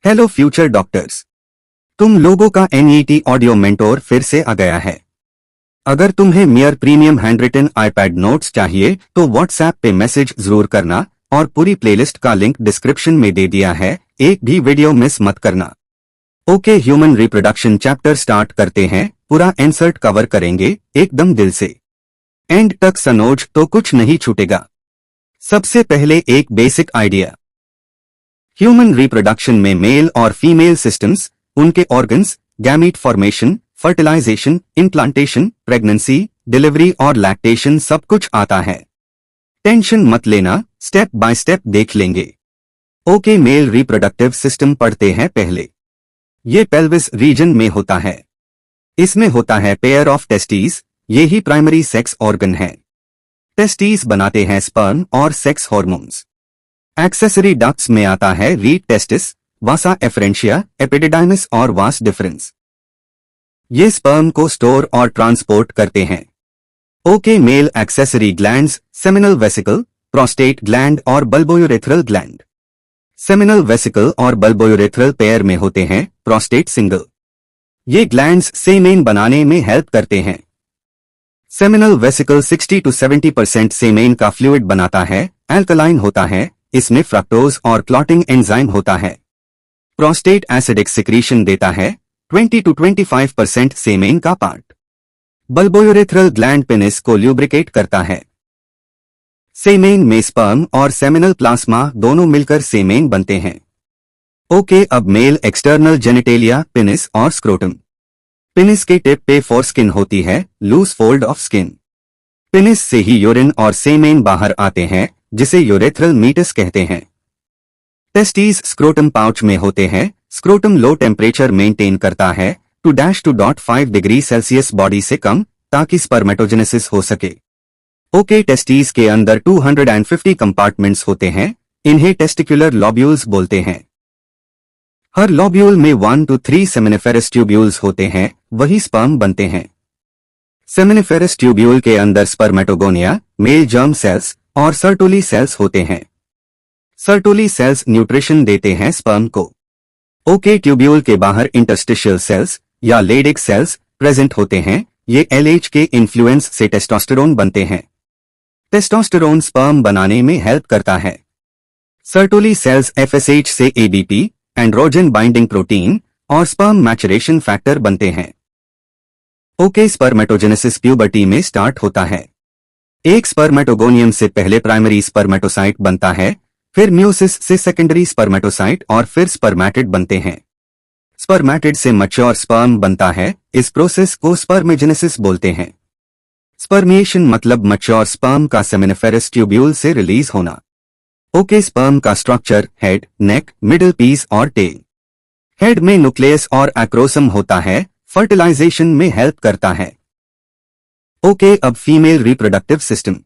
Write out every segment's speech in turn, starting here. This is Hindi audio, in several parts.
हेलो फ्यूचर डॉक्टर्स, तुम लोगों का NET ऑडियो मेंटोर फिर से आ गया है। अगर तुम्हें मियर प्रीमियम हैंडरिटन आईपैड नोट्स चाहिए तो व्हाट्सएप पे मैसेज जरूर करना और पूरी प्लेलिस्ट का लिंक डिस्क्रिप्शन में दे दिया है, एक भी वीडियो मिस मत करना। Okay, human reproduction chapter start करते हैं। पूरा इंसर्ट कवर करेंगे एकदम दिल से, एंड तक सनोज तो कुछ नहीं छूटेगा। सबसे पहले एक बेसिक आइडिया। ह्यूमन रिप्रोडक्शन में मेल और फीमेल सिस्टम्स, उनके organs, gamete formation, fertilisation, implantation, pregnancy, delivery और लैक्टेशन सब कुछ आता है। टेंशन मत लेना, स्टेप बाय स्टेप देख लेंगे। ओके, मेल रिप्रोडक्टिव सिस्टम पढ़ते हैं पहले। ये पेल्विस रीजन में होता है। इसमें होता है पेयर ऑफ टेस्टीज, ये ही प्राइमरी सेक्स ऑर्गन है। टेस्टीज बनाते हैं स्पर्म और सेक्स हॉर्मोन्स। एक्सेसरी डक्ट्स में आता है रीड टेस्टिस, वासा एफरेंशिया, एपिडिडाइमिस और वास डिफरेंस। ये स्पर्म को स्टोर और ट्रांसपोर्ट करते हैं। Okay, male accessory glands, seminal vesicle, prostate gland और बल्बोयूरेथ्रल ग्लैंड। सेमिनल वेसिकल और बल्बोयूरेथ्रल पेयर में होते हैं, प्रोस्टेट सिंगल। ये ग्लैंड्स सेमेन बनाने में हेल्प करते हैं। सेमिनल वेसिकल 60 to 70% सेमेन का फ्लूइड बनाता है, एल्कलाइन होता है, इसमें फ्रक्टोज और क्लॉटिंग एंजाइम होता है। प्रोस्टेट एसिडिक सिक्रीशन देता है, 20 to 25% सेमेन का पार्ट। बल्बोयूरेथ्रल ग्लैंड पेनिस को ल्यूब्रिकेट करता है। सेमेन में स्पर्म और सेमिनल प्लाज्मा दोनों मिलकर सेमेन बनते हैं। ओके, अब मेल एक्सटर्नल जेनिटेलिया, पेनिस और स्क्रोटम। पेनिस के टिप पे फोरस्किन होती है, loose fold of skin. Penis से ही यूरिन और सेमेन बाहर आते हैं, जिसे यूरेथ्रल मीटस कहते हैं। टेस्टीज स्क्रोटम पाउच में होते हैं। स्क्रोटम लो टेम्परेचर मेंटेन करता है, 2-2.5 डिग्री सेल्सियस बॉडी से कम, ताकि स्पर्मेटोजेनेसिस हो सके। ओके, टेस्टीज के अंदर 250 कंपार्टमेंट्स होते हैं, इन्हें टेस्टिकुलर लॉब्यूल्स बोलते हैं। हर लॉब्यूल में 1 to 3 सेमिनिफेरस ट्यूब्यूल्स होते हैं, वही स्पर्म बनते हैं। सेमिनिफेरस ट्यूब्यूल के अंदर स्पर्मेटोगोनिया, मेल जर्म सेल्स और सर्टोली सेल्स होते हैं। सर्टोली सेल्स न्यूट्रिशन देते हैं स्पर्म को। ओके, ट्यूब्यूल के बाहर इंटरस्टिशियल सेल्स या लेडिक सेल्स प्रेजेंट होते हैं, ये LH के इन्फ्लुएंस से टेस्टोस्टेरोन बनते हैं। टेस्टोस्टेरोन स्पर्म बनाने में हेल्प करता है। सर्टोली सेल्स FSH से ADP, एंड्रोजन बाइंडिंग प्रोटीन और स्पर्म मैचुरेशन फैक्टर बनते हैं। ओके, स्पर्मेटोजेनेसिस प्यूबर्टी में स्टार्ट होता है। एक स्पर्मेटोगोनियम से पहले प्राइमरी स्पर्मेटोसाइट बनता है, फिर म्यूसिस से सेकेंडरी स्पर्मेटोसाइट और फिर स्पर्मेटिड बनते हैं। स्पर्मेटिड से मैच्योर स्पर्म बनता है, इस प्रोसेस को स्पर्मेजेनेसिस बोलते हैं। स्पर्मिएशन मतलब मैच्योर स्पर्म का सेमिनिफेरस ट्यूब्यूल से रिलीज होना। ओके, स्पर्म का स्ट्रक्चर हेड, नेक, मिडिल पीस और टेल। हेड में न्यूक्लियस और एक्रोसम होता है, फर्टिलाइजेशन में हेल्प करता है। ओके, अब फीमेल रिप्रोडक्टिव सिस्टम।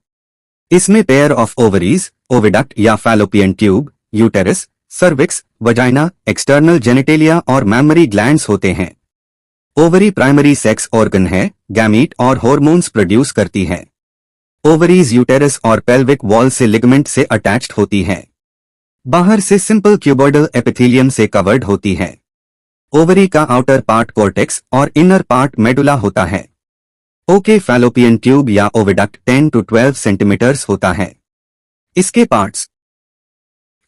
इसमें पेयर ऑफ ओवरीज, ओविडक्ट या fallopian tube, uterus, cervix, vagina, external genitalia और मैमरी ग्लैंड्स होते हैं। ओवरी प्राइमरी सेक्स ऑर्गन है, गैमीट और हॉर्मोन्स प्रोड्यूस करती है। ओवरीज यूटेरस और पेल्विक वॉल से लिगामेंट से अटैच्ड होती है। बाहर से सिंपल क्यूबॉइडल एपिथेलियम से कवर्ड होती है। ओवरी का आउटर पार्ट कॉर्टेक्स और इनर पार्ट मेडुला होता है। ओके, फैलोपियन ट्यूब या ओविडक्ट 10 to 12 सेंटीमीटर्स होता है। इसके parts: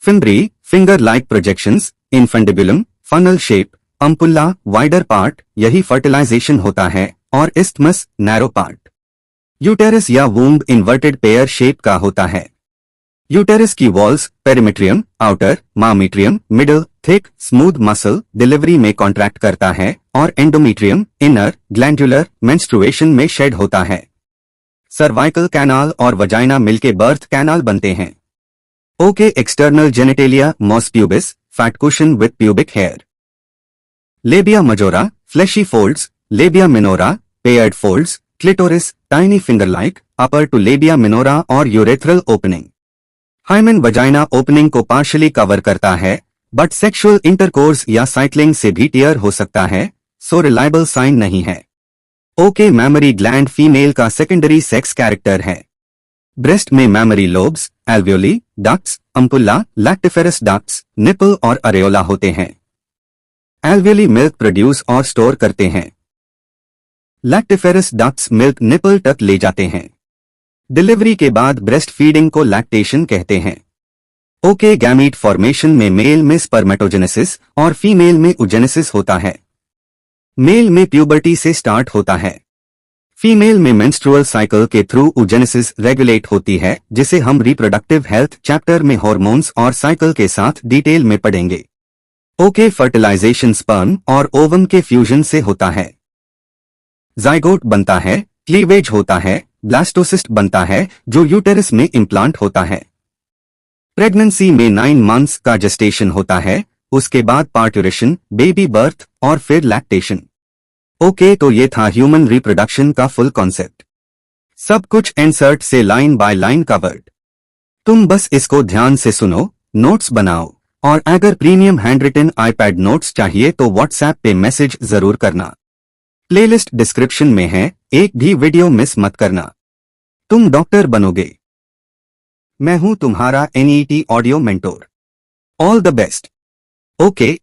fimbriae, finger like projections, infundibulum, funnel shape, ampulla, wider part, यही फर्टिलाइजेशन होता है, और इस्थमस, नैरो पार्ट। यूटेरस या वूम्ब इन्वर्टेड पेयर शेप का होता है। यूटेरस की walls perimetrium, outer, myometrium, middle, thick, smooth muscle delivery में कॉन्ट्रैक्ट करता है, और एंडोमीट्रियम, इनर, ग्लैंडुलर, मेंस्ट्रुएशन में शेड होता है। सर्वाइकल कैनाल और वजाइना मिलके बर्थ कैनाल बनते हैं। Okay, external genitalia, mons pubis, fat cushion with pubic hair. Labia majora, fleshy folds, labia minora, paired folds, clitoris, tiny finger like, upper to labia minora और urethral opening. Hymen vagina opening को पार्शियली कवर करता है, बट सेक्सुअल इंटरकोर्स या साइक्लिंग से भी टियर हो सकता है, सो रिलायबल साइन नहीं है। ओके, मैमरी ग्लैंड फीमेल का सेकेंडरी सेक्स कैरेक्टर है। ब्रेस्ट में mammary lobes, alveoli, ducts, ampulla, lactiferous ducts, nipple और अरेओला होते हैं। एल्वियली मिल्क प्रोड्यूस और स्टोर करते हैं। लैक्टिफेरस डक्ट्स मिल्क निपल तक ले जाते हैं। डिलीवरी के बाद ब्रेस्ट फीडिंग को लैक्टेशन कहते हैं। ओके, गैमीट फॉर्मेशन में मेल में स्पर्मेटोजेनेसिस और फीमेल में ओजेनेसिस होता है। मेल में प्यूबर्टी से स्टार्ट होता है। फीमेल में मेंस्ट्रुअल साइकिल के थ्रू ओजेनेसिस रेगुलेट होती है, जिसे हम रिप्रोडक्टिव हेल्थ चैप्टर में हार्मोन्स और साइकिल के साथ डिटेल में पढ़ेंगे। ओके, फर्टिलाइजेशन स्पर्म और ओवम के फ्यूजन से होता है। जाइगोट बनता है, क्लीवेज होता है, ब्लास्टोसिस्ट बनता है जो यूटेरस में इम्प्लांट होता है। प्रेगनेंसी में 9 मंथ्स का जेस्टेशन होता है, उसके बाद पार्ट्यूरेशन, बेबी बर्थ और फिर लैक्टेशन। ओके, तो ये था ह्यूमन रिप्रोडक्शन का फुल कॉन्सेप्ट। सब कुछ इंसर्ट से लाइन बाय लाइन कवर्ड। तुम बस इसको ध्यान से सुनो, नोट्स बनाओ, और अगर प्रीमियम हैंडरिटन आईपैड नोट्स चाहिए तो व्हाट्सएप पे मैसेज जरूर करना। प्लेलिस्ट डिस्क्रिप्शन में है, एक भी वीडियो मिस मत करना। तुम डॉक्टर बनोगे। मैं हूं तुम्हारा NET audio mentor. All the best. Okay.